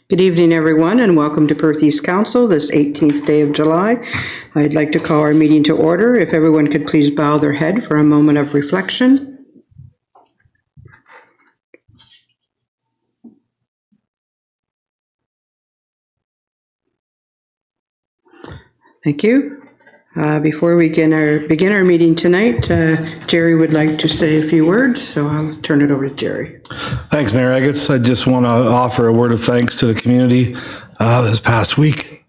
Good evening, everyone, and welcome to Perth East Council, this 18th day of July. I'd like to call our meeting to order. If everyone could please bow their head for a moment of reflection. Thank you. Before we begin our meeting tonight, Jerry would like to say a few words, so I'll turn it over to Jerry. Thanks, Mayor Eggetts. I just want to offer a word of thanks to the community this past week.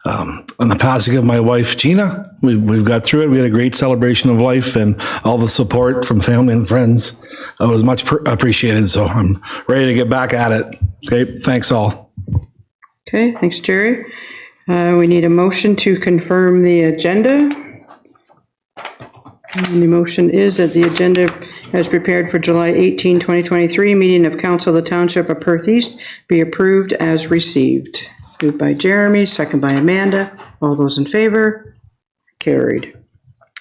On the passing of my wife, Gina, we've got through it. We had a great celebration of life, and all the support from family and friends was much appreciated, so I'm ready to get back at it. Okay, thanks all. Okay, thanks, Jerry. We need a motion to confirm the agenda. And the motion is that the agenda as prepared for July 18, 2023, meeting of Council of the Township of Perth East be approved as received. Moved by Jeremy, second by Amanda. All those in favor? Carried.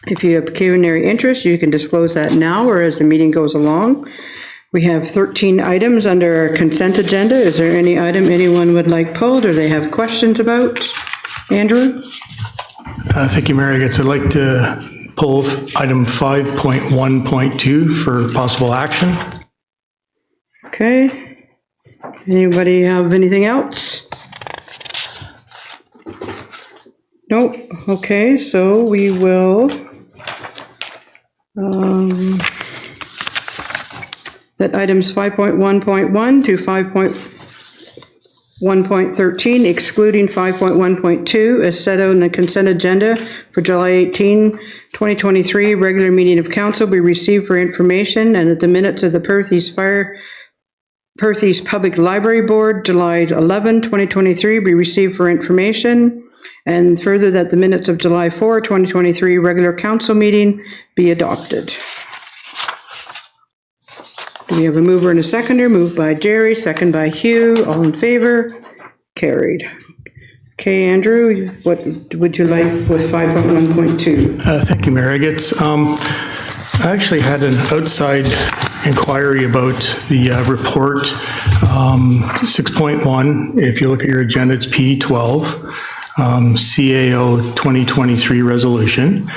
If you have pecuniary interest, you can disclose that now or as the meeting goes along. We have 13 items under our consent agenda. Is there any item anyone would like pulled or they have questions about? Andrew? Thank you, Mayor Eggetts. I'd like to pull item 5.1.2 for possible action. Okay. Anybody have anything else? Nope. Okay, so we will that items 5.1.1 to 5.1.13, excluding 5.1.2, as set out in the consent agenda for July 18, 2023, regular meeting of council be received for information, and that the minutes of the Perth East Public Library Board, July 11, 2023, be received for information, and further that the minutes of July 4, 2023, regular council meeting be adopted. Do we have a mover and a seconder? Moved by Jerry, second by Hugh. All in favor? Carried. Okay, Andrew, what would you like with 5.1.2? Thank you, Mayor Eggetts. I actually had an outside inquiry about the report 6.1. If you look at your agenda, it's P12, CAO 2023 resolution.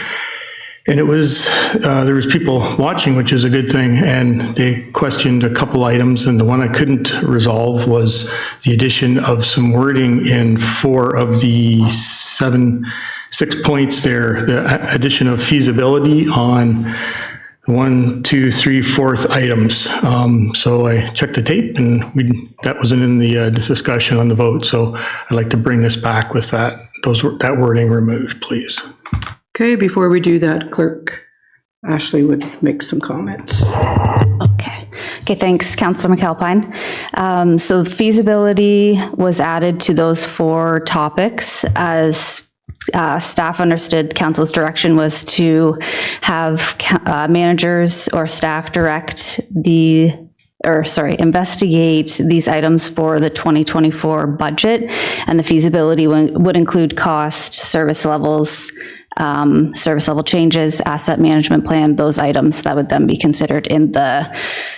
And it was, there was people watching, which is a good thing, and they questioned a couple items, and the one I couldn't resolve was the addition of some wording in 4 of the 6 points there, the addition of feasibility on 1, 2, 3, 4th items. So I checked the tape, and that wasn't in the discussion on the vote, so I'd like to bring this back with that wording removed, please. Okay, before we do that, Clerk Ashley would make some comments. Okay, thanks, Councillor McAlpine. So feasibility was added to those 4 topics as staff understood council's direction was to have managers or staff investigate these items for the 2024 budget, and the feasibility would include cost, service level changes, asset management plan, those items that would then be considered in the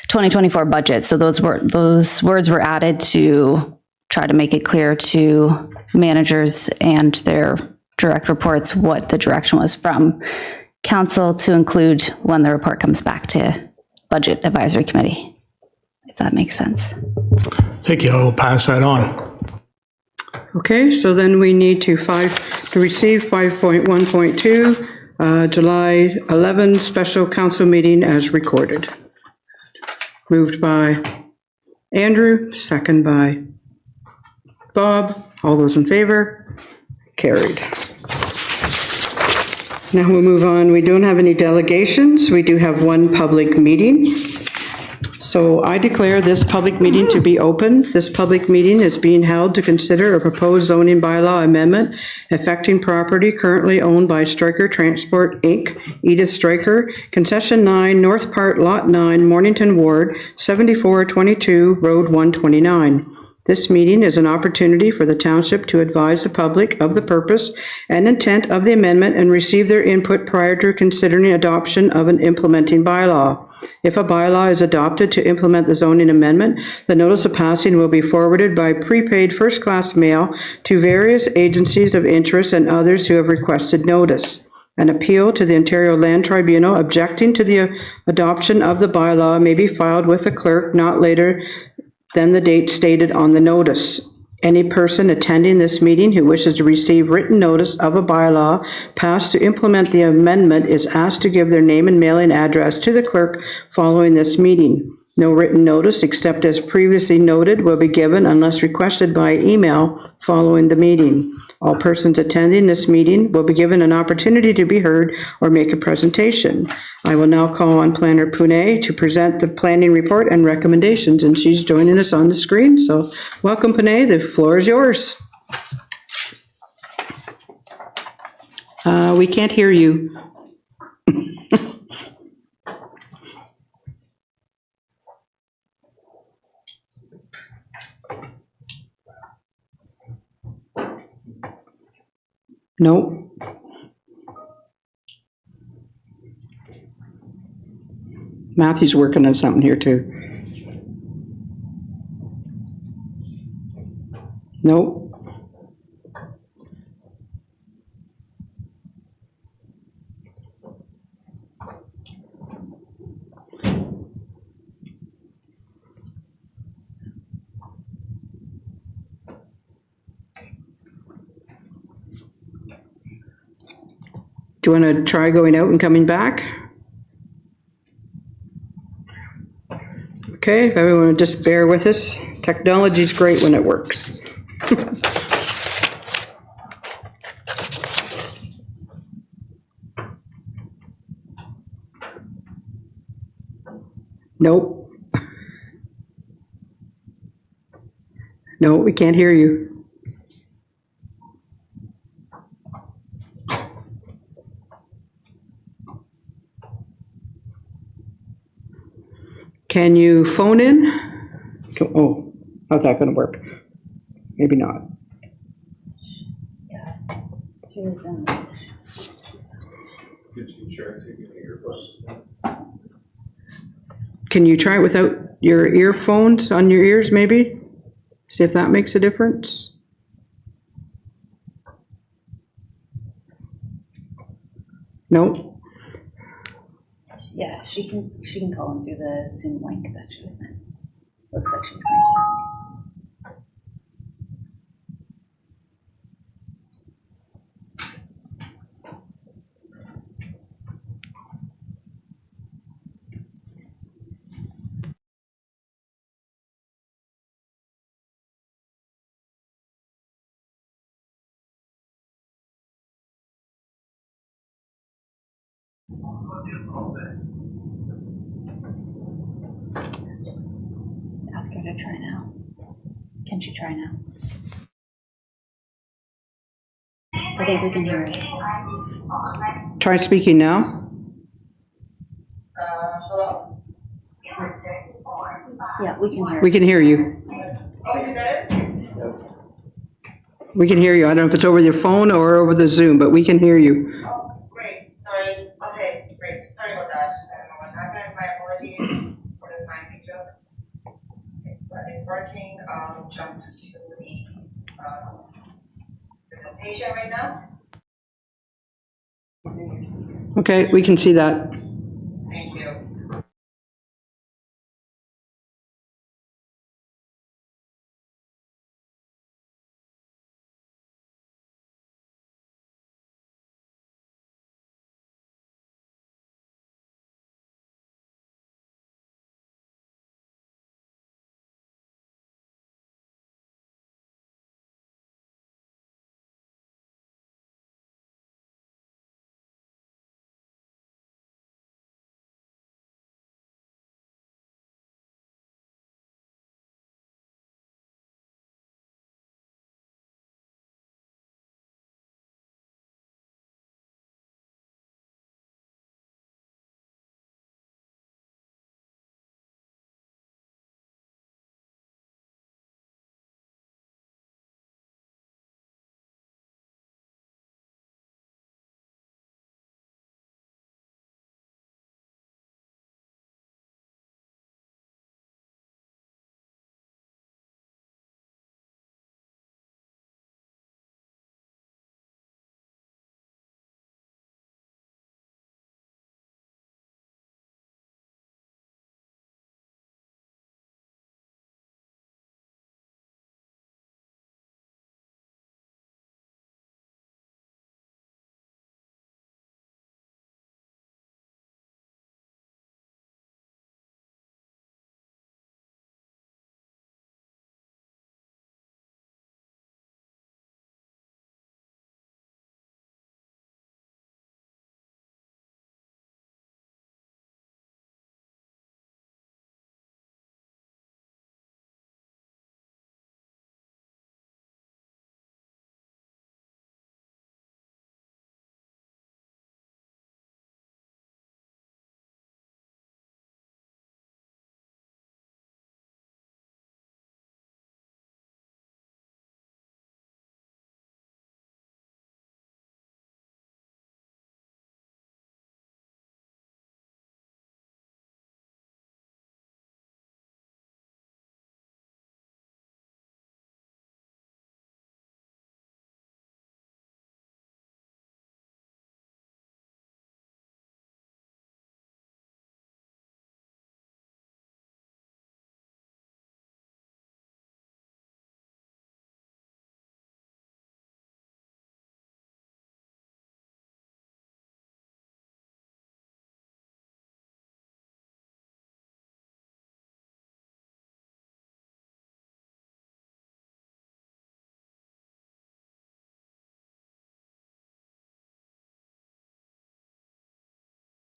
2024 budget. So those words were added to try to make it clear to managers and their direct reports what the direction was from council to include when the report comes back to Budget Advisory Committee, if that makes sense. Thank you. I will pass that on. Okay, so then we need to receive 5.1.2, July 11 special council meeting as recorded. Moved by Andrew, second by Bob. All those in favor? Carried. Now we'll move on. We don't have any delegations. We do have one public meeting. So I declare this public meeting to be open. This public meeting is being held to consider a proposed zoning bylaw amendment affecting property currently owned by Stryker Transport, Inc., Edith Stryker, Concession 9, North Part, Lot 9, Mornington Ward, 7422, Road 129. This meeting is an opportunity for the township to advise the public of the purpose and intent of the amendment and receive their input prior to considering adoption of an implementing bylaw. If a bylaw is adopted to implement the zoning amendment, the notice of passing will be forwarded by prepaid first-class mail to various agencies of interest and others who have requested notice. An appeal to the Ontario Land Tribunal objecting to the adoption of the bylaw may be filed with the clerk not later than the date stated on the notice. Any person attending this meeting who wishes to receive written notice of a bylaw passed to implement the amendment is asked to give their name and mailing address to the clerk following this meeting. No written notice, except as previously noted, will be given unless requested by email following the meeting. All persons attending this meeting will be given an opportunity to be heard or make a presentation. I will now call on Planner Pune to present the planning report and recommendations, and she's joining us on the screen. So welcome, Pune. The floor is yours. We can't hear you. Nope. Matthew's working on something here too. Nope. Do you want to try going out and coming back? Okay, if everyone would just bear with us. Technology's great when it works. Nope. No, we can't hear you. Can you phone in? Oh, how's that going to work? Maybe not. Through Zoom. Can you try it without your earphones on your ears, maybe? See if that makes a difference. Nope. Yeah, she can call him through the Zoom link that she was sent. Looks like she's going to. Ask her to try now. Can she try now? I think we can hear her. Try speaking now. Hello? Yeah, we can hear her. We can hear you. Oh, is it better? We can hear you. I don't know if it's over your phone or over the Zoom, but we can hear you. Oh, great. Sorry. Okay, great. Sorry about that. I don't know what happened. My apologies for the time we took. Okay, but it's working. I'll jump to the presentation right now. Okay, we can see that.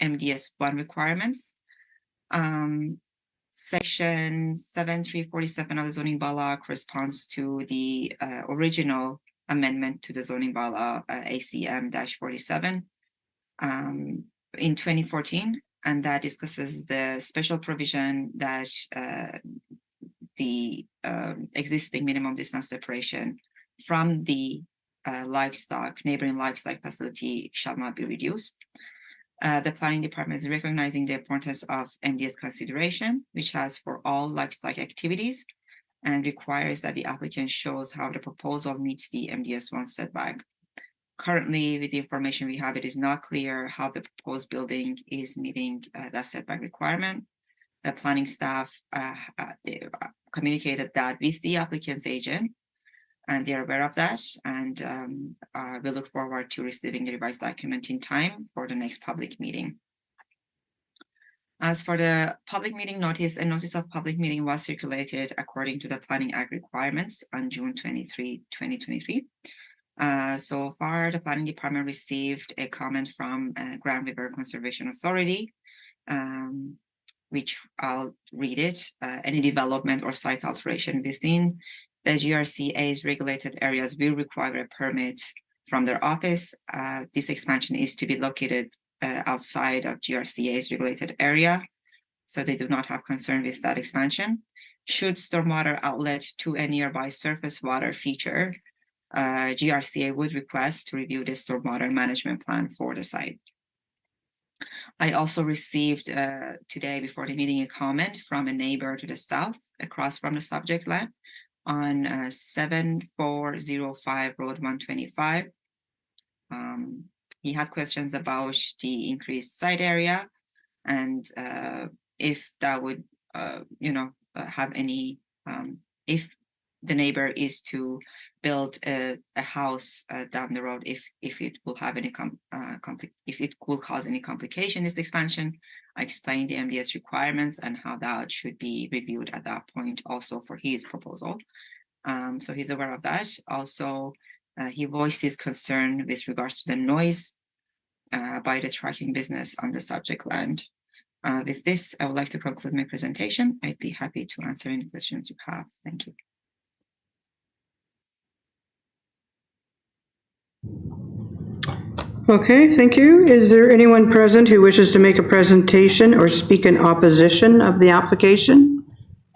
MDS1 requirements. Section 7347 of the zoning bylaw corresponds to the original amendment to the zoning bylaw ACM-47 in 2014, and that discusses the special provision that the existing minimum distance separation from the neighboring livestock facility shall not be reduced. The planning department is recognizing the importance of MDS consideration, which has for all livestock activities, and requires that the applicant shows how the proposal meets the MDS1 setback. Currently, with the information we have, it is not clear how the proposed building is meeting that setback requirement. The planning staff communicated that with the applicant's agent, and they're aware of that, and we look forward to receiving the revised document in time for the next public meeting. As for the public meeting notice, a notice of public meeting was circulated according to the Planning Act requirements on June 23, 2023. So far, the planning department received a comment from Grand River Conservation Authority, which I'll read it. Any development or site alteration within the GRCA's regulated areas will require a permit from their office. This expansion is to be located outside of GRCA's regulated area, so they do not have concern with that expansion. Should stormwater outlet to a nearby surface water feature, GRCA would request to review the stormwater management plan for the site. I also received today before the meeting a comment from a neighbor to the south across from the subject land on 7405 Road 125. He had questions about the increased site area and if that would, have any, if the neighbor is to build a house down the road, if it will have any if it will cause any complication, this expansion. I explained the MDS requirements and how that should be reviewed at that point also for his proposal. So he's aware of that. Also, he voiced his concern with regards to the noise by the trucking business on the subject land. With this, I would like to conclude my presentation. I'd be happy to answer any questions you have. Thank you. Okay, thank you. Is there anyone present who wishes to make a presentation or speak in opposition of the application?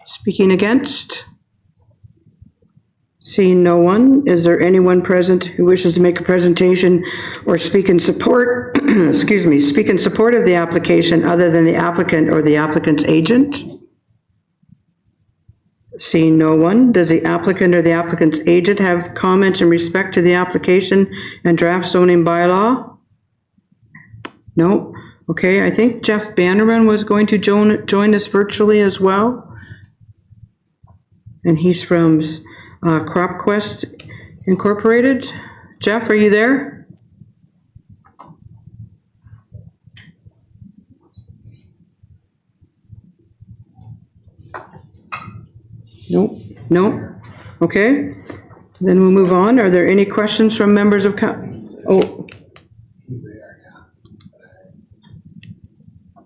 Speaking against? Seeing no one, is there anyone present who wishes to make a presentation or speak in support, speak in support of the application other than the applicant or the applicant's agent? Seeing no one, does the applicant or the applicant's agent have comments in respect to the application and draft zoning bylaw? No? Okay, I think Jeff Bannerman was going to join us virtually as well. And he's from CropQuest Incorporated. Jeff, are you there? Nope. No? Okay. Then we'll move on. Are there any questions from members of Oh. He's there, yeah.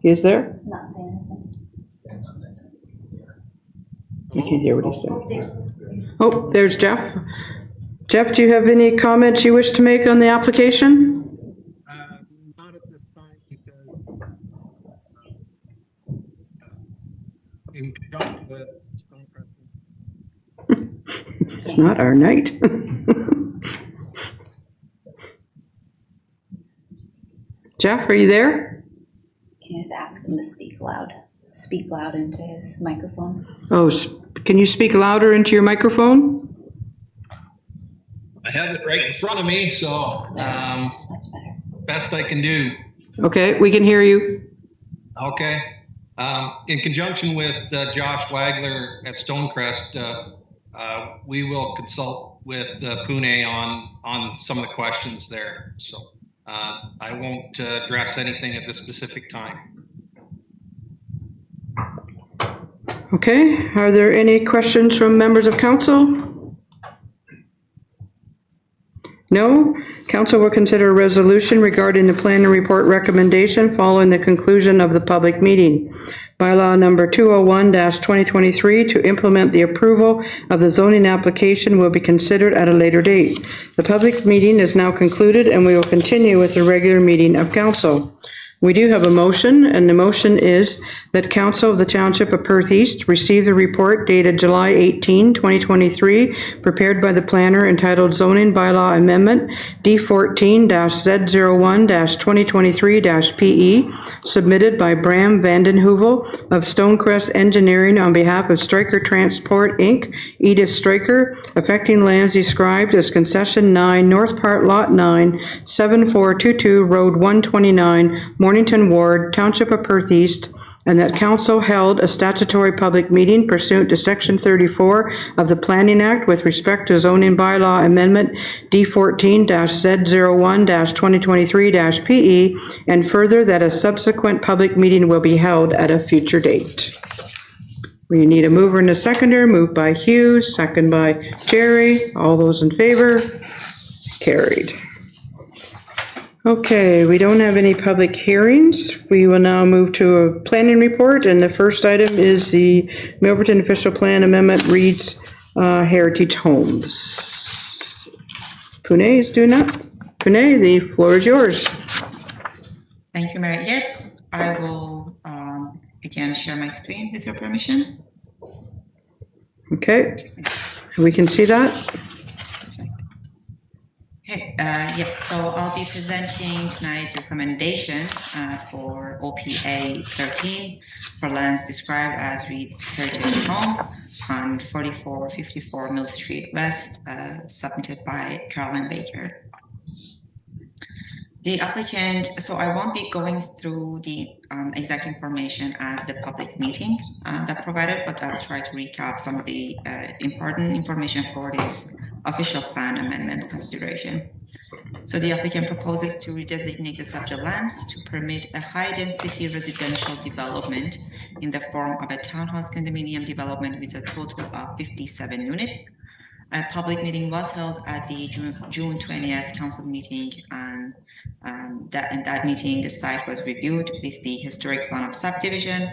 He's there? Not saying anything. Yeah, not saying anything. He's there. I can't hear what he's saying. Oh, there's Jeff. Jeff, do you have any comments you wish to make on the application? Not at this time, because in conjunction with Stonecrest. It's not our night. Jeff, are you there? Can you just ask him to speak loud? Speak loud into his microphone. Oh, can you speak louder into your microphone? I have it right in front of me, so That's better. best I can do. Okay, we can hear you. Okay. In conjunction with Josh Wagler at Stonecrest, we will consult with Pune on some of the questions there. So I won't address anything at this specific time. Okay, are there any questions from members of council? No? Council will consider a resolution regarding the plan and report recommendation following the conclusion of the public meeting. Bylaw number 201-2023 to implement the approval of the zoning application will be considered at a later date. The public meeting is now concluded and we will continue with the regular meeting of council. We do have a motion, and the motion is that Council of the Township of Perth East receive the report dated July 18, 2023, prepared by the planner entitled Zoning Bylaw Amendment D14-Z01-2023-PE, submitted by Bram Vandenheuvel of Stonecrest Engineering on behalf of Stryker Transport, Inc., Edith Stryker, affecting lands described as Concession 9, North Part Lot 9, 7422 Road 129, Mornington Ward, Township of Perth East, and that council held a statutory public meeting pursuant to Section 34 of the Planning Act with respect to zoning bylaw amendment D14-Z01-2023-PE, and further that a subsequent public meeting will be held at a future date. We need a mover and a seconder. Moved by Hugh, second by Jerry. All those in favor? Carried. Okay, we don't have any public hearings. We will now move to a planning report, and the first item is the Milverton Official Plan Amendment reads Heritage Homes. Pune is doing that. Pune, the floor is yours. Thank you, Mayor Yates. I will again share my screen with your permission. Okay, we can see that. Okay, yes, so I'll be presenting tonight the recommendation for OPA 13 for lands described as Reed's Heritage Home on 4454 Mill Street West, submitted by Caroline Baker. The applicant, so I won't be going through the exact information as the public meeting that provided, but I'll try to recap some of the important information for this official plan amendment consideration. So the applicant proposes to redesignate the subject lands to permit a high-density residential development in the form of a townhouse condominium development with a total of 57 units. A public meeting was held at the June 20th council meeting, and in that meeting, the site was reviewed with the historic plan of subdivision,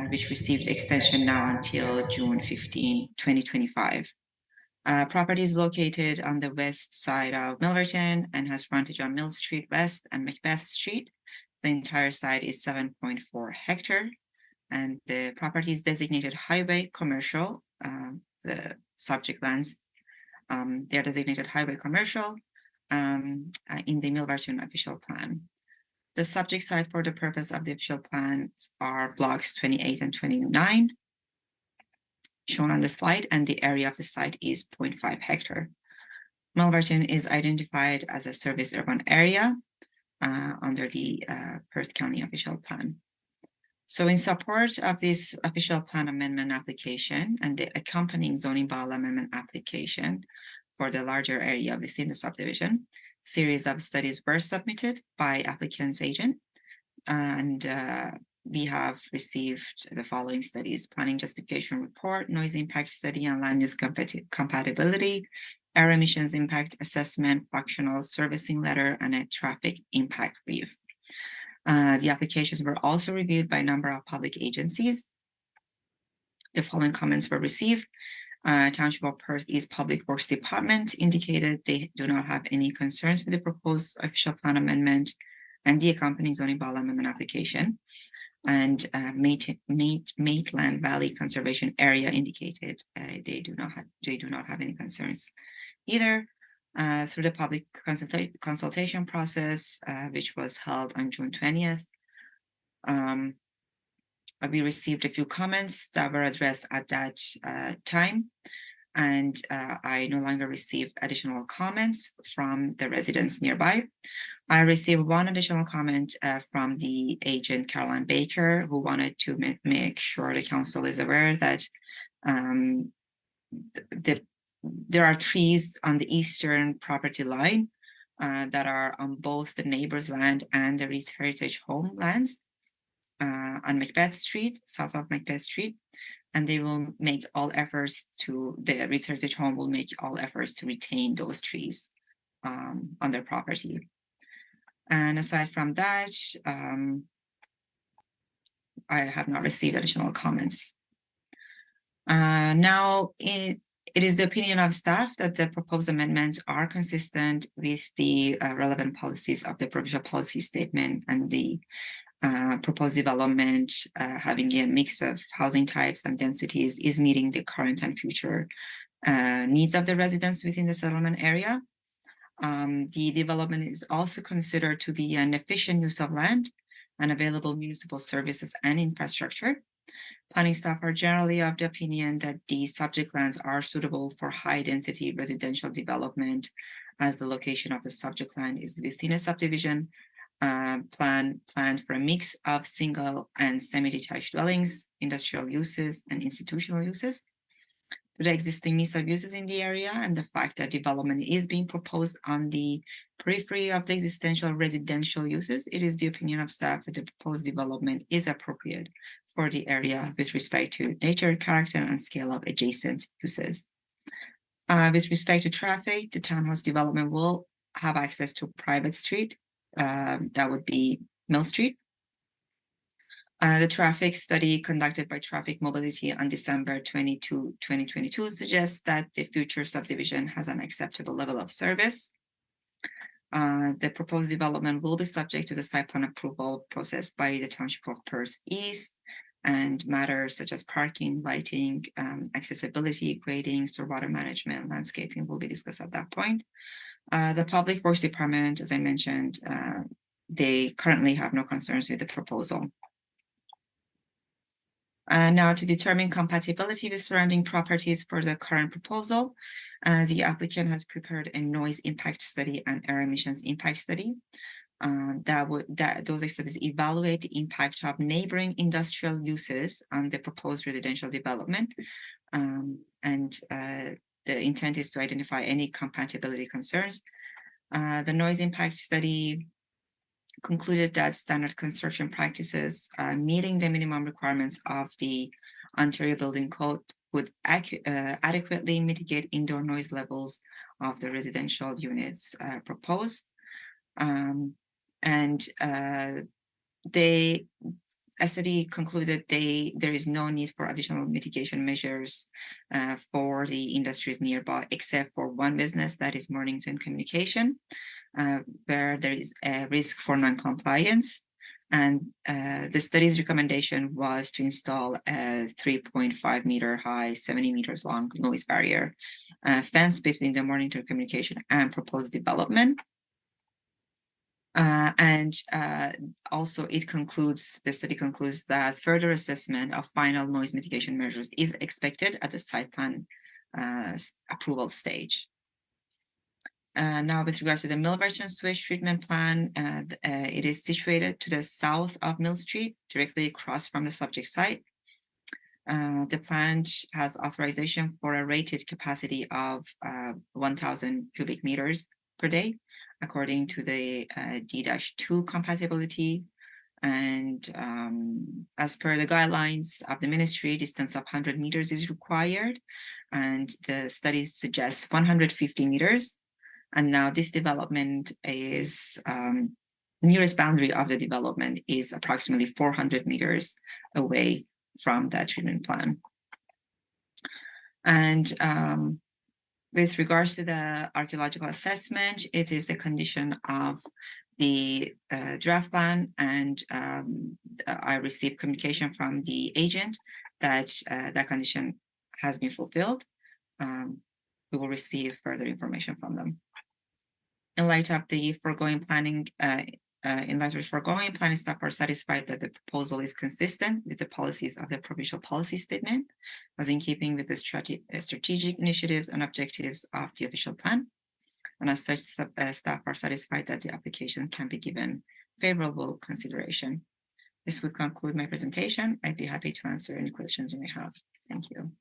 which received extension now until June 15, 2025. Property is located on the west side of Milverton and has frontage on Mill Street West and Macbeth Street. The entire site is 7.4 hectare, and the property is designated highway commercial. The subject lands, they're designated highway commercial in the Milverton official plan. The subject sites for the purpose of the official plans are blocks 28 and 29, shown on the slide, and the area of the site is 0.5 hectare. Milverton is identified as a service urban area under the Perth County official plan. So in support of this official plan amendment application and the accompanying zoning bylaw amendment application for the larger area within the subdivision, series of studies were submitted by applicant's agent, and we have received the following studies: planning justification report, noise impact study, and land use compatibility, air emissions impact assessment, functional servicing letter, and a traffic impact brief. The applications were also reviewed by a number of public agencies. The following comments were received. Township of Perth East Public Works Department indicated they do not have any concerns with the proposed official plan amendment and the accompanying zoning bylaw amendment application. And Maitland Valley Conservation Area indicated they do not have any concerns either. Through the public consultation process, which was held on June 20th, we received a few comments that were addressed at that time, and I no longer received additional comments from the residents nearby. I received one additional comment from the agent, Caroline Baker, who wanted to make sure the council is aware that there are trees on the eastern property line that are on both the neighbor's land and the Reed's Heritage Home lands on Macbeth Street, south of Macbeth Street, and they will make all efforts to, the Reed's Heritage Home will make all efforts to retain those trees on their property. And aside from that, I have not received additional comments. Now, it is the opinion of staff that the proposed amendments are consistent with the relevant policies of the provincial policy statement, and the proposed development having a mix of housing types and densities is meeting the current and future needs of the residents within the settlement area. The development is also considered to be an efficient use of land and available municipal services and infrastructure. Planning staff are generally of the opinion that the subject lands are suitable for high-density residential development, as the location of the subject land is within a subdivision planned for a mix of single and semi-detached dwellings, industrial uses, and institutional uses. To the existing mix of uses in the area and the fact that development is being proposed on the periphery of the existential residential uses, it is the opinion of staff that the proposed development is appropriate for the area with respect to nature, character, and scale of adjacent uses. With respect to traffic, the townhouse development will have access to a private street, that would be Mill Street. The traffic study conducted by Traffic Mobility on December 22, 2022 suggests that the future subdivision has an acceptable level of service. The proposed development will be subject to the site plan approval process by the Township of Perth East, and matters such as parking, lighting, accessibility, grading, stormwater management, landscaping will be discussed at that point. The Public Works Department, as I mentioned, they currently have no concerns with the proposal. Now, to determine compatibility with surrounding properties for the current proposal, the applicant has prepared a noise impact study and air emissions impact study. Those studies evaluate the impact of neighboring industrial uses on the proposed residential development, and the intent is to identify any compatibility concerns. The noise impact study concluded that standard construction practices meeting the minimum requirements of the Ontario Building Code would adequately mitigate indoor noise levels of the residential units proposed. A study concluded there is no need for additional mitigation measures for the industries nearby, except for one business, that is Mornington Communication, where there is a risk for non-compliance. And the study's recommendation was to install a 3.5 meter high, 70 meters long noise barrier fence between the Mornington Communication and proposed development. Also, the study concludes that further assessment of final noise mitigation measures is expected at the site plan approval stage. Now, with regards to the Millverton sewage treatment plan, it is situated to the south of Mill Street, directly across from the subject site. The plant has authorization for a rated capacity of 1,000 cubic meters per day, according to the D-2 compatibility. And as per the guidelines of the ministry, distance of 100 meters is required, and the study suggests 150 meters. And now this development is, nearest boundary of the development is approximately 400 meters away from that treatment plan. And with regards to the archaeological assessment, it is a condition of the draft plan, and I received communication from the agent that that condition has been fulfilled. We will receive further information from them. In light of the foregoing planning, planning staff are satisfied that the proposal is consistent with the policies of the provincial policy statement, as in keeping with the strategic initiatives and objectives of the official plan. And as such, staff are satisfied that the application can be given favorable consideration. This would conclude my presentation. I'd be happy to answer any questions you may have. Thank you.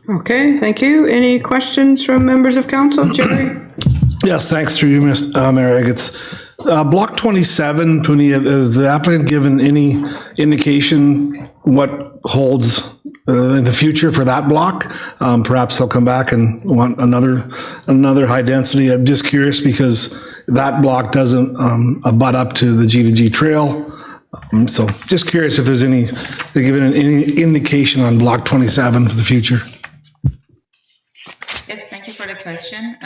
Okay, thank you. Any questions from members of council? Jerry? Yes, thanks through you, Mayor Agates. Block 27, Puni, has the applicant given any indication what holds in the future for that block. Perhaps they'll come back and want another high density. I'm just curious because that block doesn't abut up to the G2G trail. So just curious if there's they're giving any indication on block 27 for the future. Yes, thank you for the question.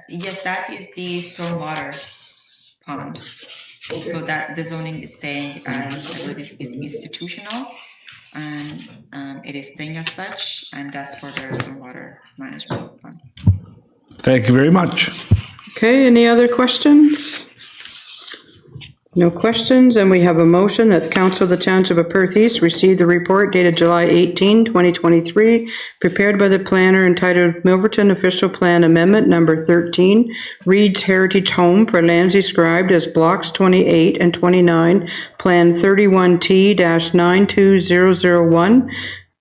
Yes, that is the stormwater pond. So that the zoning is saying as I believe is institutional, and it is saying as such, and that's for their stormwater management pond. Thank you very much. Okay, any other questions? No questions, and we have a motion that the Council of the Township of Perth East receive the report dated July 18, 2023, prepared by the planner entitled Milverton Official Plan Amendment Number 13, Reed's Heritage Home for lands described as Blocks 28 and 29, Plan 31T-92001,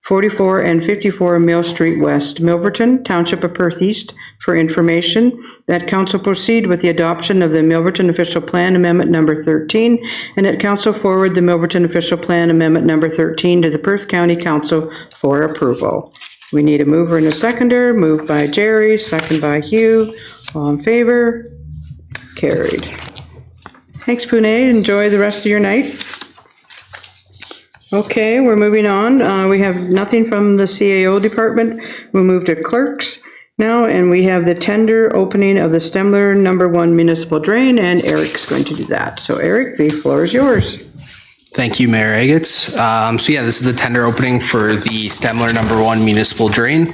44 and 54 Mill Street West, Milverton, Township of Perth East, for information that council proceed with the adoption of the Milverton Official Plan Amendment Number 13, and that council forward the Milverton Official Plan Amendment Number 13 to the Perth County Council for approval. We need a mover and a seconder. Moved by Jerry, second by Hugh. All in favor? Carried. Thanks, Pune. Enjoy the rest of your night. Okay, we're moving on. We have nothing from the CAO department. We'll move to clerks now, and we have the tender opening of the Stemler number 1 municipal drain, and Eric's going to do that. So Eric, the floor is yours. Thank you, Mayor Agats. So yeah, this is the tender opening for the Stemler number 1 municipal drain.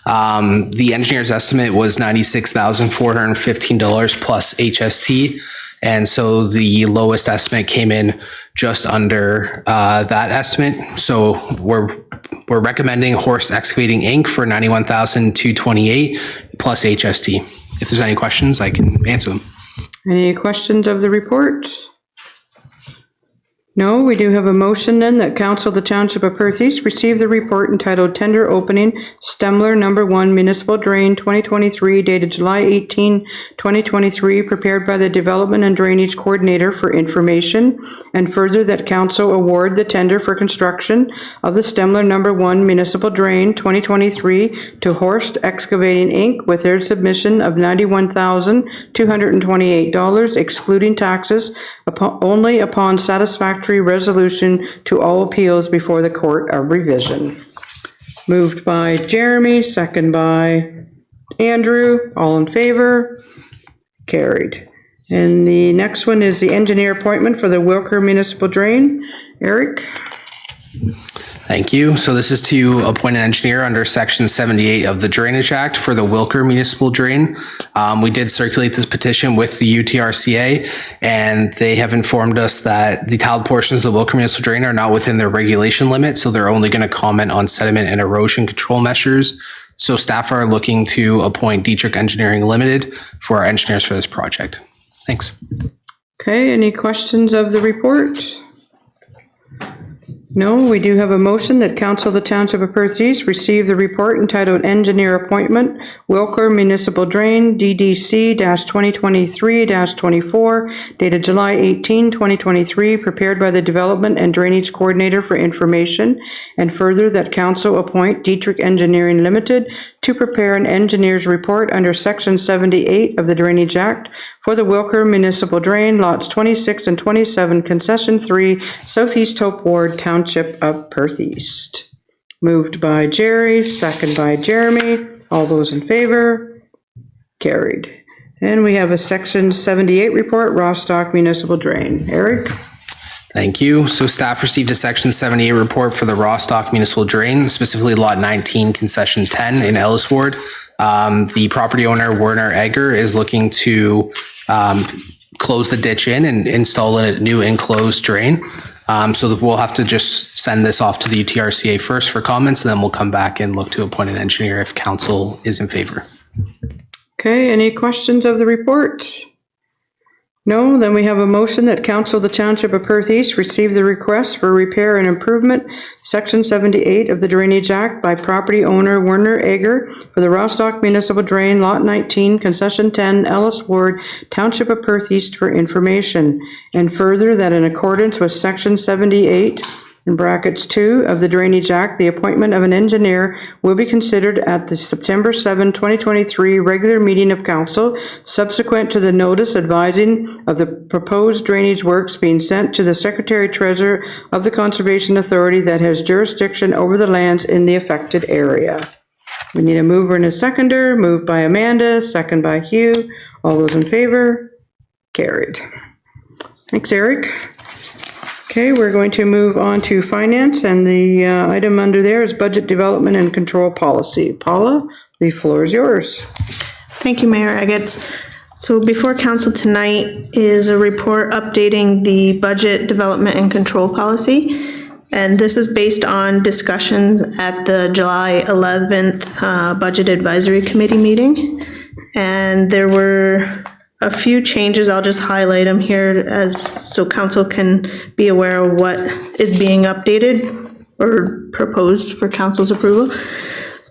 The engineer's estimate was $96,415 plus HST. And so the lowest estimate came in just under that estimate. So we're recommending Horse Excavating Inc. for $91,228 plus HST. If there's any questions, I can answer them. Any questions of the report? No, we do have a motion then that Council of the Township of Perth East receive the report entitled Tender Opening Stemler Number 1 Municipal Drain 2023 dated July 18, 2023, prepared by the Development and Drainage Coordinator for information, and further that Council award the tender for construction of the Stemler Number 1 Municipal Drain 2023 to Horst Excavating Inc. with their submission of $91,228 excluding taxes only upon satisfactory resolution to all appeals before the Court of Revision. Moved by Jeremy, second by Andrew. All in favor? Carried. And the next one is the engineer appointment for the Wilker Municipal Drain. Eric? Thank you. So this is to appoint an engineer under Section 78 of the Drainage Act for the Wilker Municipal Drain. We did circulate this petition with the UTRCA, and they have informed us that the tiled portions of the Wilker Municipal Drain are not within their regulation limit, so they're only going to comment on sediment and erosion control measures. So staff are looking to appoint Dietrich Engineering Limited for our engineers for this project. Thanks. Okay, any questions of the report? No, we do have a motion that Council of the Township of Perth East receive the report entitled Engineer Appointment, Wilker Municipal Drain, DDC-2023-24, dated July 18, 2023, prepared by the Development and Drainage Coordinator for information, and further that Council appoint Dietrich Engineering Limited to prepare an engineer's report under Section 78 of the Drainage Act for the Wilker Municipal Drain, lots 26 and 27, Concession 3, Southeast Hope Ward, Township of Perth East. Moved by Jerry, second by Jeremy. All those in favor? Carried. And we have a Section 78 report, Rostock Municipal Drain. Eric? Thank you. So staff received a Section 78 report for the Rostock Municipal Drain, specifically Lot 19, Concession 10 in Ellis Ward. The property owner, Werner Egger, is looking to close the ditch in and install a new enclosed drain. So that we'll have to just send this off to the UTRCA first for comments, and then we'll come back and look to appoint an engineer if council is in favor. Okay, any questions of the report? No, then we have a motion that Council of the Township of Perth East receive the request for repair and improvement, Section 78 of the Drainage Act by property owner Werner Egger for the Rostock Municipal Drain, Lot 19, Concession 10, Ellis Ward, Township of Perth East for information, and further that in accordance with Section 78 in brackets 2 of the Drainage Act, the appointment of an engineer will be considered at the September 7, 2023 regular meeting of council, subsequent to the notice advising of the proposed drainage works being sent to the Secretary Treasurer of the Conservation Authority that has jurisdiction over the lands in the affected area. We need a mover and a seconder. Moved by Amanda, second by Hugh. All those in favor? Carried. Thanks, Eric. Okay, we're going to move on to finance, and the item under there is budget development and control policy. Paula, the floor is yours. Thank you, Mayor Eggets. So before council tonight is a report updating the budget development and control policy. And this is based on discussions at the July 11th Budget Advisory Committee meeting. And there were a few changes. I'll just highlight them here so council can be aware of what is being updated or proposed for council's approval.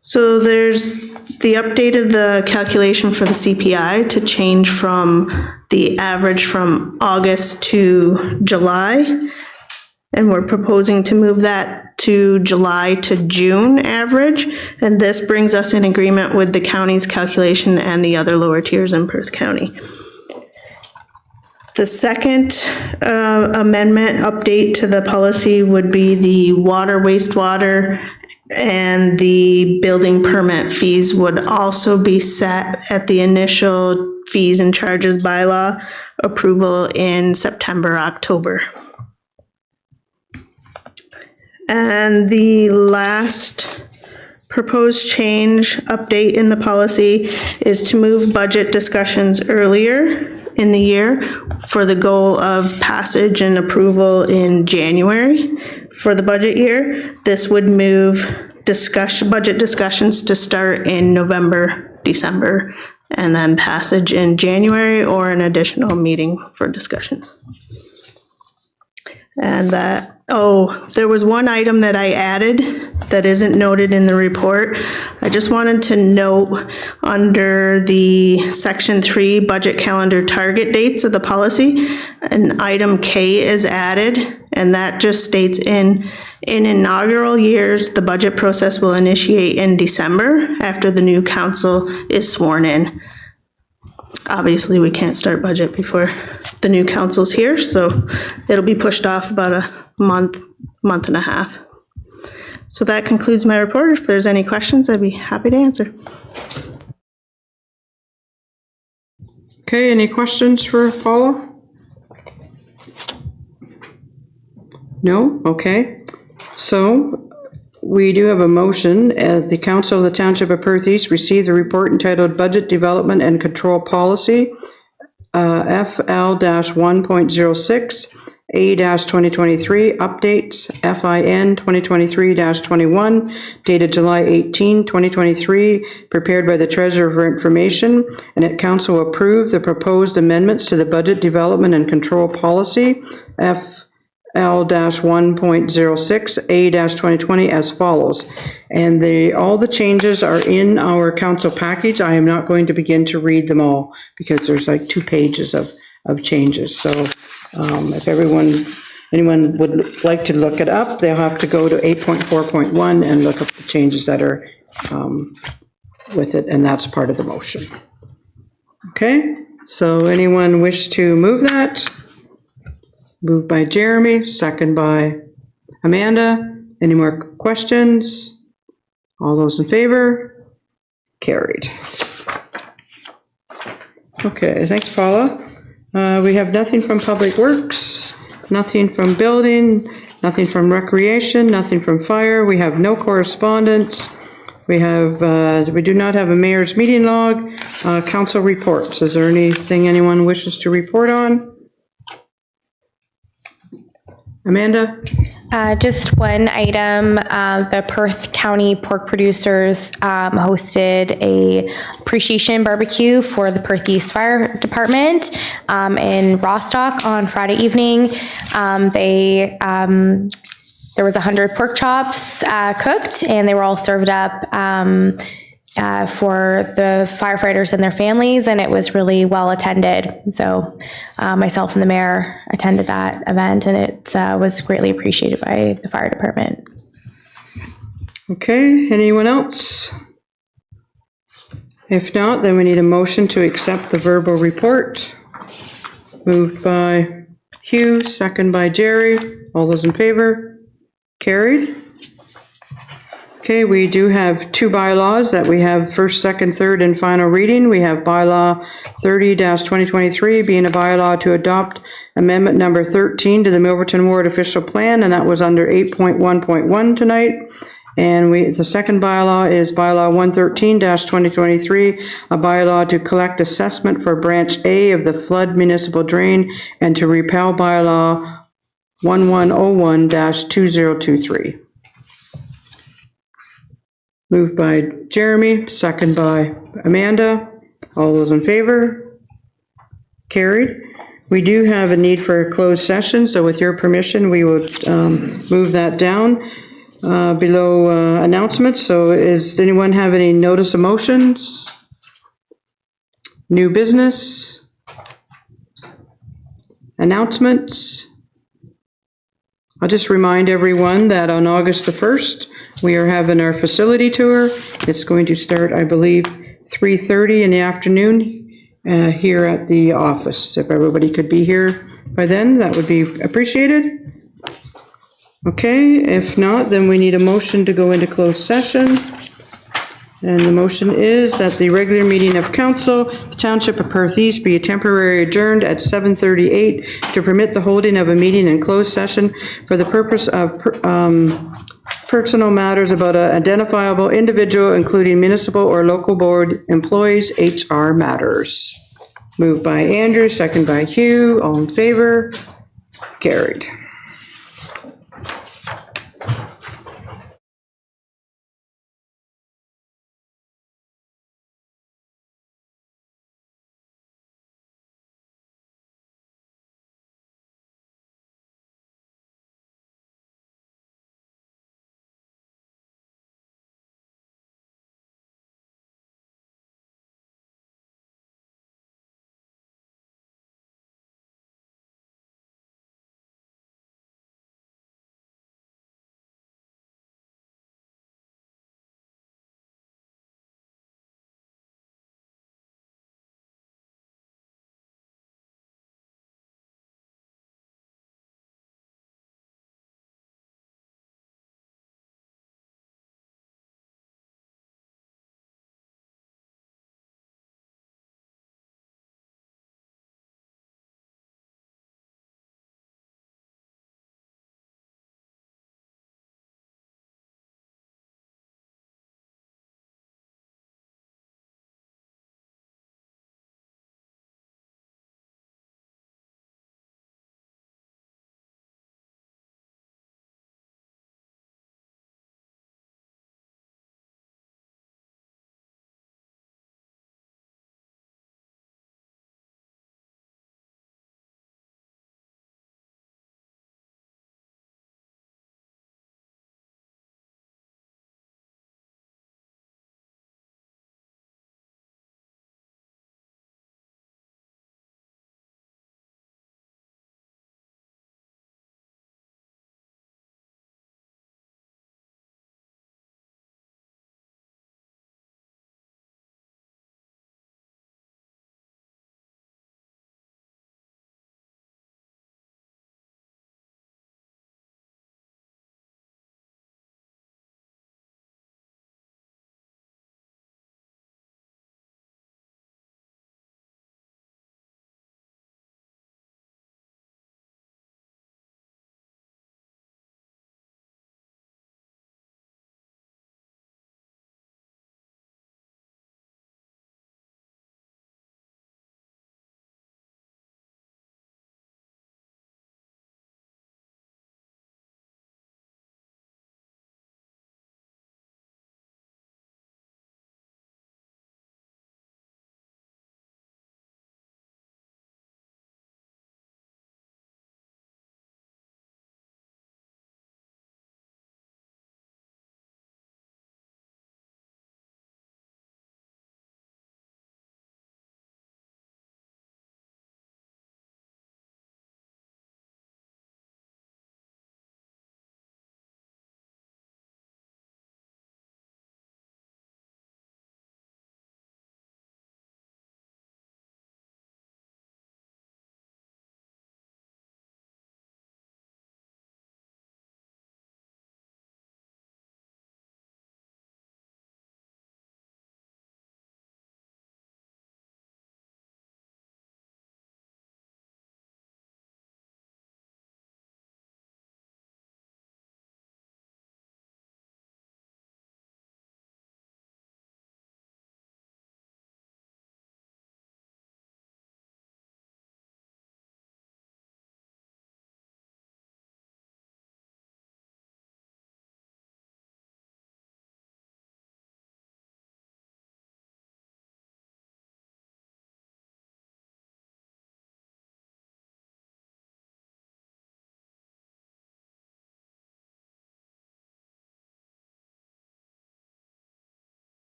So there's the update of the calculation for the CPI to change from the average from August to July. And we're proposing to move that to July to June average. And this brings us in agreement with the county's calculation and the other lower tiers in Perth County. The second amendment update to the policy would be the water, wastewater, and the building permit fees would also be set at the initial fees and charges bylaw approval in September, October. And the last proposed change update in the policy is to move budget discussions earlier in the year for the goal of passage and approval in January for the budget year. This would move budget discussions to start in November, December, and then passage in January or an additional meeting for discussions. And there was one item that I added that isn't noted in the report. I just wanted to note under the Section 3 budget calendar target dates of the policy, an item K is added, and that just states in inaugural years, the budget process will initiate in December after the new council is sworn in. Obviously, we can't start budget before the new council's here, so it'll be pushed off about a month and a half. So that concludes my report. If there's any questions, I'd be happy to answer. Okay, any questions for Paula? No? Okay. So we do have a motion. The Council of the Township of Perth East received the report entitled Budget Development and Control Policy, FL-1.06, A-2023 Updates, FIN 2023-21, dated July 18, 2023, prepared by the Treasurer for Information, and that Council approved the proposed amendments to the Budget Development and Control Policy, L-1.06, A-2020 as follows. And all the changes are in our council package. I am not going to begin to read them all because there's like 2 pages of changes. So if anyone would like to look it up, they'll have to go to 8.4.1 and look up the changes that are with it, and that's part of the motion. Okay, so anyone wish to move that? Moved by Jeremy, second by Amanda. Any more questions? All those in favor? Carried. Okay, thanks, Paula. We have nothing from Public Works, nothing from Building, nothing from Recreation, nothing from Fire. We have no correspondence. We do not have a mayor's meeting log. Council reports. Is there anything anyone wishes to report on? Amanda? Just one item, the Perth County Pork Producers hosted a appreciation barbecue for the Perth East Fire Department in Rostock on Friday evening. There was 100 pork chops cooked, and they were all served up for the firefighters and their families, and it was really well attended. So myself and the mayor attended that event, and it was greatly appreciated by the fire department. Okay, anyone else? If not, then we need a motion to accept the verbal report. Moved by Hugh, second by Jerry. All those in favor? Carried. Okay, we do have two bylaws that we have first, second, third, and final reading. We have bylaw 30-2023 being a bylaw to adopt amendment number 13 to the Milverton Ward official plan, and that was under 8.1.1 tonight. And the second bylaw is bylaw 113-2023, a bylaw to collect assessment for branch A of the flood municipal drain and to repeal bylaw 1101-2023. Moved by Jeremy, second by Amanda. All those in favor? Carried. We do have a need for a closed session, so with your permission, we will move that down below announcements. So does anyone have any notice of motions? New business? Announcements? I'll just remind everyone that on August the 1st, we are having our facility tour. It's going to start, I believe, 3:30 in the afternoon here at the office. If everybody could be here by then, that would be appreciated. Okay, if not, then we need a motion to go into closed session. And the motion is that the regular meeting of council, the Township of Perth East, be temporarily adjourned at 7:38 to permit the holding of a meeting in closed session for the purpose of personal matters about an identifiable individual, including municipal or local board employees, HR matters. Moved by Andrew, second by Hugh. All in favor? Carried.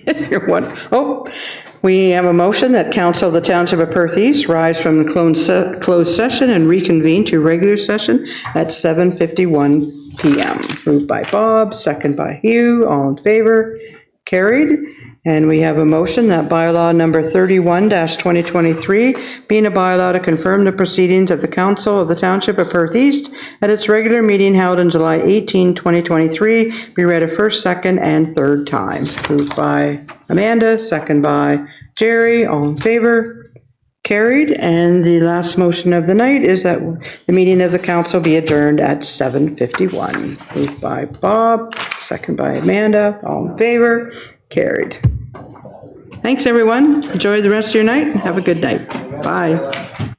If you're one, we have a motion that Council of the Township of Perth East rise from the closed session and reconvene to regular session at 7:51 PM. Moved by Bob, second by Hugh, all in favor, carried. And we have a motion that bylaw number 31-2023, being a bylaw to confirm the proceedings of the Council of the Township of Perth East at its regular meeting held on July 18, 2023, be read a first, second, and third time. Moved by Amanda, second by Jerry, all in favor, carried. And the last motion of the night is that the meeting of the council be adjourned at 7:51. Moved by Bob, second by Amanda, all in favor, carried. Thanks, everyone. Enjoy the rest of your night. Have a good night. Bye.